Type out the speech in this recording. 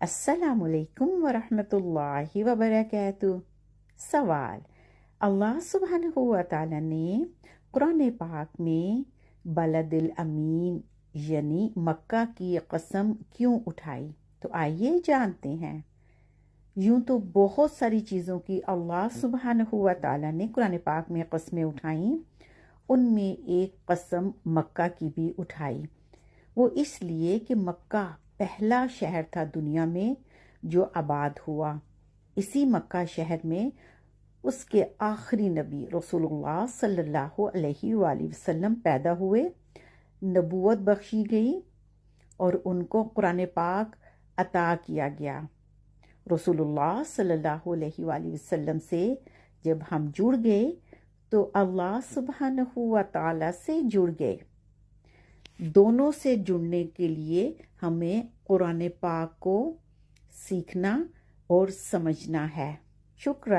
السلام علیکم ورحمۃ اللہ وبرکاتہ۔ سوال: اللہ سبحانہ و تعالیٰ نے قرآن پاک میں بلد الامین یعنی مکہ کی قسم کیوں اٹھائی؟ تو آئیے جانتے ہیں۔ یوں تو بہت ساری چیزوں کی اللہ سبحانہ و تعالیٰ نے قرآن پاک میں قسمیں اٹھائیں، ان میں ایک قسم مکہ کی بھی اٹھائی۔ وہ اس لیے کہ مکہ پہلا شہر تھا دنیا میں جو آباد ہوا۔ اسی مکہ شہر میں اس کے آخری نبی رسول اللہ صلی اللہ علیہ وآلہ وسلم پیدا ہوئے، نبوت بخشی گئی اور ان کو قرآن پاک عطا کیا گیا۔ رسول اللہ صلی اللہ علیہ وآلہ وسلم سے جب ہم جڑ گئے تو اللہ سبحانہ و تعالیٰ سے جڑ گئے۔ دونوں سے جڑنے کے لیے ہمیں قرآن پاک کو سیکھنا اور سمجھنا ہے۔ شکریہ۔